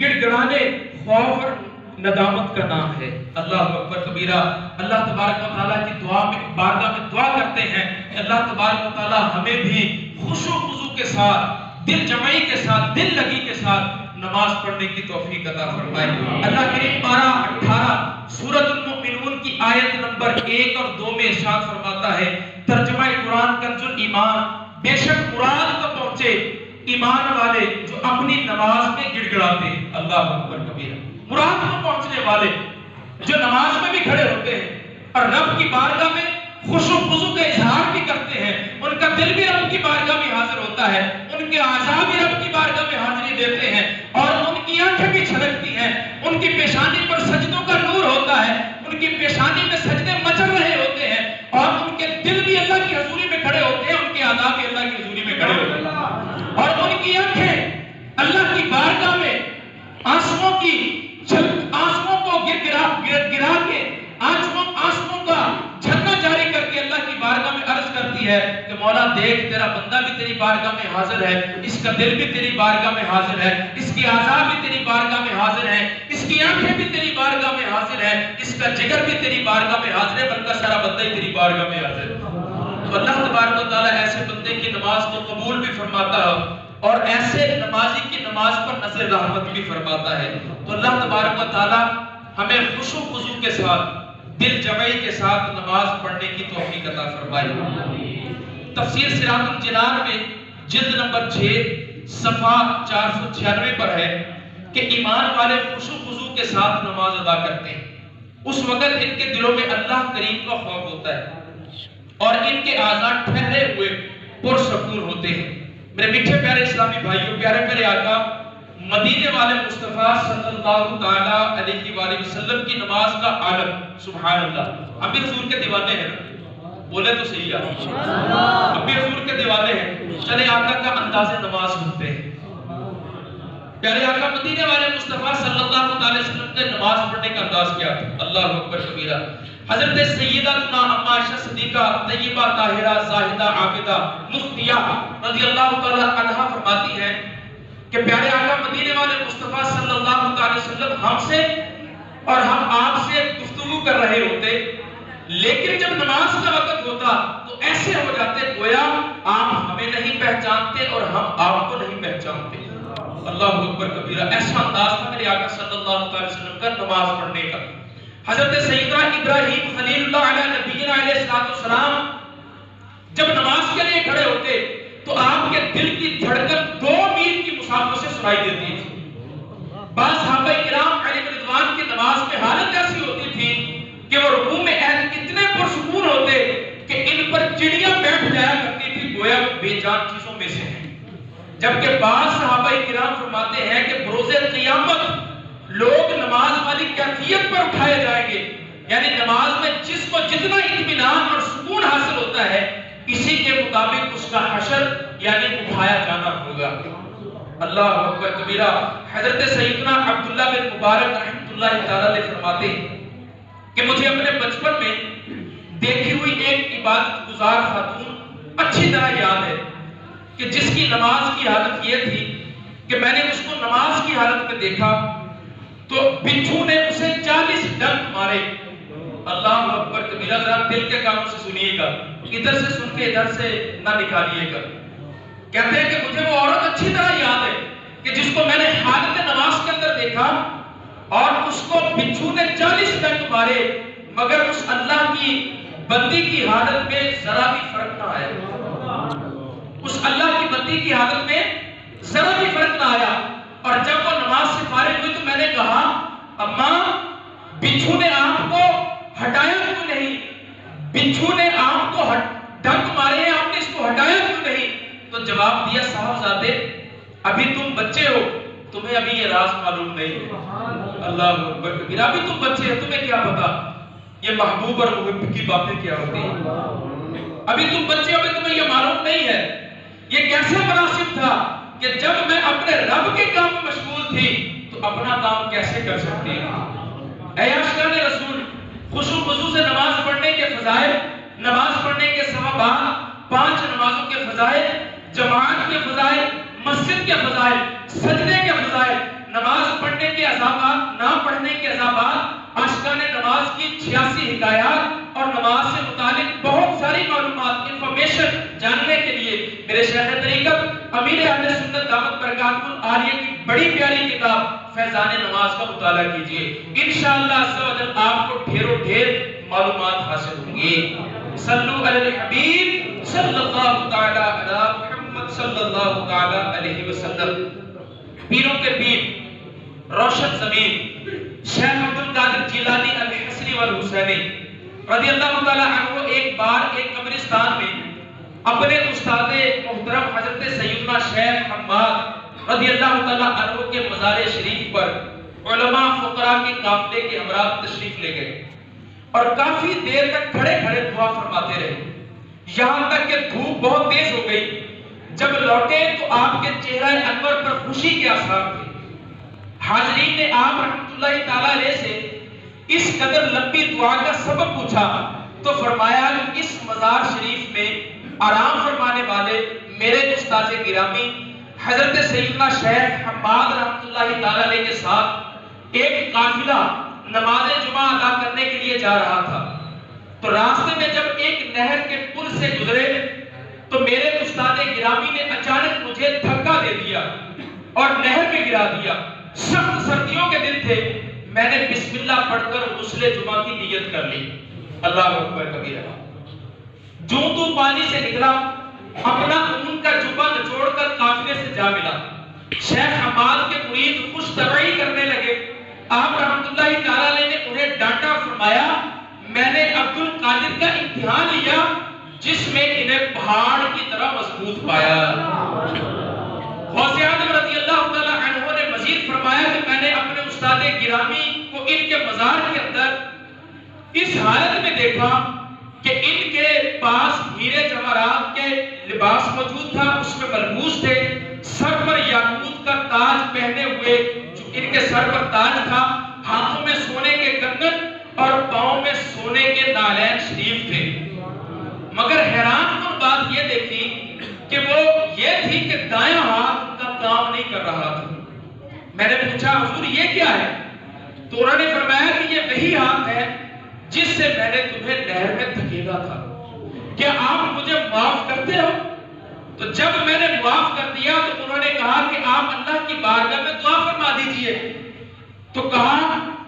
گڑ گڑانے خوف اور ندامت کا نام ہے۔ اللہ اکبر کبیرہ۔ اللہ تبارک و تعالیٰ کی دعا میں بارگاہ میں دعا کرتے ہیں کہ اللہ تبارک و تعالیٰ ہمیں بھی خشوع و خضوع کے ساتھ، دل جمعی کے ساتھ، دل لگی کے ساتھ نماز پڑھنے کی توفیق عطا فرمائے۔ اللہ کریم 12-18 سورۃ المؤمنون کی آیت نمبر 1 اور 2 میں ارشاد فرماتا ہے، ترجمہ قرآن کنز الایمان، بے شک مراد کو پہنچے ایمان والے جو اپنی نماز میں گڑ گڑاتے ہیں۔ اللہ اکبر کبیرہ۔ مراد کو پہنچنے والے جو نماز میں بھی کھڑے ہوتے ہیں اور رب کی بارگاہ میں خشوع و خضوع کا اظہار بھی کرتے ہیں، ان کا دل بھی رب کی بارگاہ میں حاضر ہوتا ہے، ان کے اعضاء بھی رب کی بارگاہ میں حاضری دیتے ہیں، اور ان کی آنکھیں بھی چھلکتی ہیں، ان کی پیشانی پر سجدوں کا نور ہوتا ہے، ان کی پیشانی میں سجدے مچل رہے ہوتے ہیں، اور ان کے دل بھی اللہ کی حضوری میں کھڑے ہوتے ہیں، ان کے اعضاء بھی اللہ کی حضوری میں کھڑے ہوتے ہیں، اور ان کی آنکھیں اللہ کی بارگاہ میں آنسوؤں کو گرا کے آنسوؤں کا جھرنا جاری کر کے اللہ کی بارگاہ میں عرض کرتی ہے کہ مولا دیکھ، تیرا بندہ بھی تیری بارگاہ میں حاضر ہے، اس کا دل بھی تیری بارگاہ میں حاضر ہے، اس کی اعضاء بھی تیری بارگاہ میں حاضر ہے، اس کی آنکھیں بھی تیری بارگاہ میں حاضر ہے، اس کا جگر بھی تیری بارگاہ میں حاضر ہے، بلکہ سارا بندہ ہی تیری بارگاہ میں حاضر ہے۔ تو اللہ تبارک و تعالیٰ ایسے بندے کی نماز کو قبول بھی فرماتا ہے اور ایسے نمازی کی نماز پر نظر رحمت بھی فرماتا ہے۔ تو اللہ تبارک و تعالیٰ ہمیں خشوع و خضوع کے ساتھ، دل جمعی کے ساتھ نماز پڑھنے کی توفیق عطا فرمائے۔ تفسیر صراط الجنان میں جلد نمبر 6 صفحہ 496 پر ہے کہ ایمان والے خشوع و خضوع کے ساتھ نماز ادا کرتے ہیں، اس وقت ان کے دلوں میں اللہ کریم کا خوف ہوتا ہے اور ان کے اعضاء ٹھہرے ہوئے پرسکون ہوتے ہیں۔ میرے میٹھے پیارے اسلامی بھائیوں، پیارے پیارے آقا مدینے والے مصطفیٰ صلی اللہ تعالیٰ علیہ وآلہ وسلم کی نماز کا عالم، سبحان اللہ۔ ہم بھی حضور کے دیوانے ہیں، بولے تو صحیح ہے، ہم بھی حضور کے دیوانے ہیں۔ چلے آقا کا انداز نماز سنتے ہیں۔ پیارے آقا مدینے والے مصطفیٰ صلی اللہ تعالیٰ وسلم کے نماز پڑھنے کا انداز کیا تھا؟ اللہ اکبر کبیرہ۔ حضرت سیدتنا اما عائشہ صدیقہ طیبہ طاہرہ زاہدہ عابدہ مفتیہ رضی اللہ تعالیٰ عنہا فرماتی ہیں کہ پیارے آقا مدینے والے مصطفیٰ صلی اللہ تعالیٰ وسلم ہم سے اور ہم آپ سے گفتگو کر رہے ہوتے، لیکن جب نماز کا وقت ہوتا تو ایسے ہو جاتے گویا آپ ہمیں نہیں پہچانتے اور ہم آپ کو نہیں پہچانتے۔ اللہ اکبر کبیرہ۔ ایسا انداز تھا میرے آقا صلی اللہ تعالیٰ وسلم کا نماز پڑھنے کا۔ حضرت سیدنا ابراہیم خلیل اللہ علیہ نبینا علیہ السلام جب نماز کے لیے کھڑے ہوتے تو آپ کے دل کی دھڑکن 2 میل کی مسافت سے سنائی دیتی تھی۔ بعض صحابہ کرام علیہ رضوان کی نماز میں حالت ایسی ہوتی تھی کہ وہ رکوع میں اتنے پرسکون ہوتے کہ ان پر چڑیاں بیٹھ جایا کرتی تھی، گویا وہ بے جان چیزوں میں سے ہیں۔ جبکہ بعض صحابہ کرام فرماتے ہیں کہ بروز قیامت لوگ نماز والی کیفیت پر اٹھائے جائیں گے، یعنی نماز میں جس کو جتنا اطمینان اور سکون حاصل ہوتا ہے اسی کے مطابق اس کا حشر یعنی اٹھایا جانا ہوگا۔ اللہ اکبر کبیرہ۔ حضرت سیدنا عبداللہ بن مبارک رحمۃ اللہ تعالیٰ علیہ فرماتے ہیں کہ مجھے اپنے بچپن میں دیکھی ہوئی ایک عبادت گزار خاتون اچھی طرح یاد ہے کہ جس کی نماز کی حالت یہ تھی کہ میں نے اس کو نماز کی حالت میں دیکھا تو بچھو نے اسے 40 ڈنک مارے۔ اللہ اکبر کبیرہ۔ ذرا دل کے کانوں سے سنیے گا، ادھر سے سن کے ادھر سے نہ نکالیے گا۔ کہتے ہیں کہ مجھے وہ عورت اچھی طرح یاد ہے کہ جس کو میں نے حالت نماز کے اندر دیکھا اور اس کو بچھو نے 40 ڈنک مارے، مگر اس اللہ کی بندی کی حالت میں ذرا بھی فرق نہ آیا۔ اس اللہ کی بندی کی حالت میں ذرا بھی فرق نہ آیا۔ اور جب وہ نماز سے فارغ ہوئی تو میں نے کہا اماں بچھو نے آپ کو ہٹایا کیوں نہیں؟ بچھو نے آپ کو ڈنک مارے ہیں، آپ نے اس کو ہٹایا کیوں نہیں؟ تو جواب دیا صاحبزادے ابھی تم بچے ہو، تمہیں ابھی یہ راز معلوم نہیں ہے۔ اللہ اکبر کبیرہ۔ ابھی تم بچے ہو، تمہیں کیا پتا یہ محبوب اور محب کی باتیں کیا ہوتی ہیں؟ ابھی تم بچے ہو، ابھی تمہیں یہ معلوم نہیں ہے یہ کیسے مناسب تھا کہ جب میں اپنے رب کے کام میں مشغول تھی تو اپنا کام کیسے کر سکتی ہوں؟ اے عاشقان رسول، خشوع و خضوع سے نماز پڑھنے کے فضائل، نماز پڑھنے کے ثوابات، 5 نمازوں کے فضائل، جماعت کے فضائل، مسجد کے فضائل، سجدے کے فضائل، نماز پڑھنے کے عذابات، نہ پڑھنے کے عذابات، عاشقان نماز کی 86 حکایات اور نماز سے متعلق بہت ساری معلومات، انفارمیشن جاننے کے لیے میرے شیخ طریقت امیر اہل سنت دعوت برکات العالیہ کی بڑی پیاری کتاب فیضان نماز کا مطالعہ کیجئے، انشاءاللہ عز و جل آپ کو ڈھیروں ڈھیر معلومات حاصل ہوں گی۔ صلو علی الحبیب صلی اللہ تعالی علی محمد صلی اللہ تعالی علیہ وسلم۔ پیروں کے پیر، روشن زمین، شیخ عبدالقادر جیلانی الحسنی والحسینی رضی اللہ تعالی عنہ ایک بار ایک قبرستان میں اپنے استاد محترم حضرت سیدنا شیخ حماد رضی اللہ تعالی عنہ کے مزار شریف پر علماء فقراء کے قافلے کے ہمراہ تشریف لے گئے اور کافی دیر تک کھڑے کھڑے دعا فرماتے رہے، یہاں تک کہ دھوپ بہت تیز ہو گئی۔ جب لوٹے تو آپ کے چہرہ انور پر خوشی کے آثار تھے۔ حاضرین نے آپ رحمۃ اللہ تعالی علیہ سے اس قدر لمبی دعا کا سبب پوچھا تو فرمایا کہ اس مزار شریف میں آرام فرمانے والے میرے استاد گرامی حضرت سیدنا شیخ حماد رحمۃ اللہ تعالی علیہ کے ساتھ ایک قافلہ نماز جمعہ ادا کرنے کے لیے جا رہا تھا، تو راستے میں جب ایک نہر کے پل سے گزرے تو میرے استاد گرامی نے اچانک مجھے دھکا دے دیا اور نہر میں گرا دیا۔ سخت سردیوں کے دن تھے، میں نے بسم اللہ پڑھ کر غسل جمعہ کی نیت کر لی، اللہ اکبر کبیرہ۔ جو تو پانی سے نکلا، اپنا اون کا جبہ نچوڑ کر قافلے سے جا ملا۔ شیخ حماد کے مرید خوش طبعی کرنے لگے۔ آپ رحمۃ اللہ تعالی علیہ نے انہیں ڈانٹا، فرمایا میں نے عبدالقادر کا امتحان لیا جس میں انہیں پہاڑ کی طرح مضبوط پایا۔ غوث اعظم رضی اللہ تعالی عنہ نے مزید فرمایا کہ میں نے اپنے استاد گرامی کو ان کے مزار کے اندر اس حالت میں دیکھا کہ ان کے پاس ہیرے جواہرات کے لباس موجود تھا، اس میں ملبوس تھے، سر پر یاقوت کا تاج پہنے ہوئے، جو ان کے سر پر تاج تھا، ہاتھوں میں سونے کے کنگن اور پاؤں میں سونے کے نالین شریف تھے۔ مگر حیران کن بات یہ دیکھی کہ وہ یہ تھی کہ دایاں ہاتھ کا کام نہیں کر رہا تھا۔ میں نے پوچھا حضور یہ کیا ہے؟ تو انہوں نے فرمایا کہ یہ وہی ہاتھ ہے جس سے میں نے تمہیں نہر میں دھکیلا تھا، کیا آپ مجھے معاف کرتے ہو؟ تو جب میں نے معاف کر دیا تو انہوں نے کہا کہ آپ اللہ کی بارگاہ میں دعا فرما دیجئے۔ تو کہا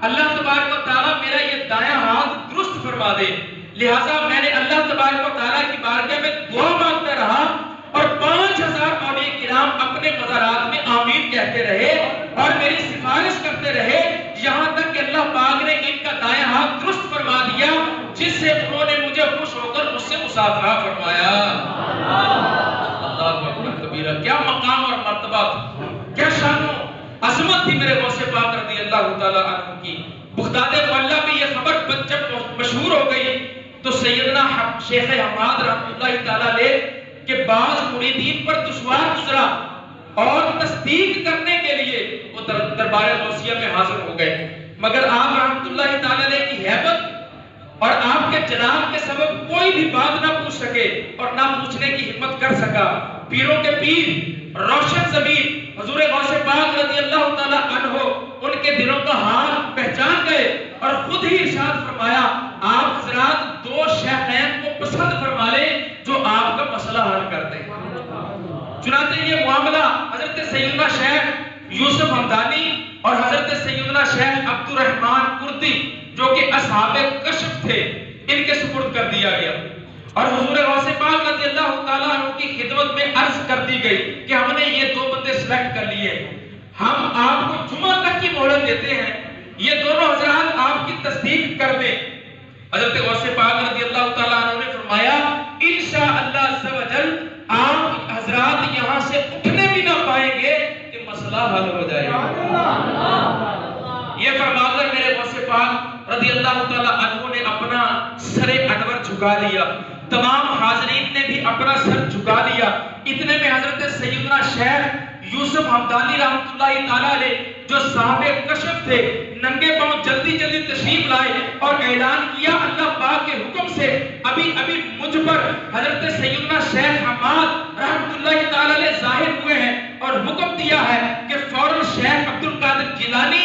اللہ تبارک و تعالیٰ میرا یہ دایاں ہاتھ درست فرما دے، لہٰذا میں نے اللہ تبارک و تعالیٰ کی بارگاہ میں دعا مانگتا رہا اور 5000 اولیاء کرام اپنے مزارات میں آمین کہتے رہے اور میری سفارش کرتے رہے، یہاں تک کہ اللہ پاک نے ان کا دایاں ہاتھ درست فرما دیا، جس سے انہوں نے مجھے خوش ہو کر مجھ سے مسافرہ فرمایا۔ اللہ اکبر کبیرہ، کیا مقام اور مرتبہ تھا، کیا شان و عظمت تھی میرے غوث پاک رضی اللہ تعالیٰ عنہ کی۔ بغداد معلیٰ میں یہ خبر جب مشہور ہو گئی تو سیدنا شیخ حماد رحمۃ اللہ تعالیٰ علیہ کہ بعض مریدین پر دشوار گزرا اور تصدیق کرنے کے لیے وہ دربار غوثیہ میں حاضر ہو گئے، مگر آپ رحمۃ اللہ تعالیٰ علیہ کی ہیبت اور آپ کے جناب کے سبب کوئی بھی بات نہ پوچھ سکے اور نہ پوچھنے کی ہمت کر سکا۔ پیروں کے پیر، روشن زمین حضور غوث پاک رضی اللہ تعالیٰ عنہ ان کے دلوں کا حال پہچان گئے اور خود ہی ارشاد فرمایا آپ حضرات 2 شیخین کو پسند فرما لیں جو آپ کا مسئلہ حل کر دیں۔ چنانچہ یہ معاملہ حضرت سیدنا شیخ یوسف حمدانی اور حضرت سیدنا شیخ عبد الرحمن کردی جو کہ اصحاب کشف تھے ان کے سپرد کر دیا گیا اور حضور غوث پاک رضی اللہ تعالیٰ عنہ کی خدمت میں عرض کر دی گئی کہ ہم نے یہ 2 بندے سلیکٹ کر لیے، ہم آپ کو جمعہ تک کی مہلت دیتے ہیں، یہ دونوں حضرات آپ کی تصدیق کر دیں۔ حضرت غوث پاک رضی اللہ تعالیٰ عنہ نے فرمایا انشاءاللہ عز و جل آپ حضرات یہاں سے اٹھنے بھی نہ پائیں گے کہ مسئلہ حل ہو جائے گا۔ یہ فرما کر میرے غوث پاک رضی اللہ تعالیٰ عنہ نے اپنا سر انور جھکا لیا، تمام حاضرین نے بھی اپنا سر جھکا لیا۔ اتنے میں حضرت سیدنا شیخ یوسف حمدانی رحمۃ اللہ تعالیٰ علیہ جو صاحب کشف تھے ننگے پاؤں جلدی جلدی تشریف لائے اور اعلان کیا اللہ پاک کے حکم سے ابھی مجھ پر حضرت سیدنا شیخ حماد رحمۃ اللہ تعالیٰ علیہ ظاہر ہوئے ہیں اور حکم دیا ہے کہ فوراً شیخ عبدالقادر جیلانی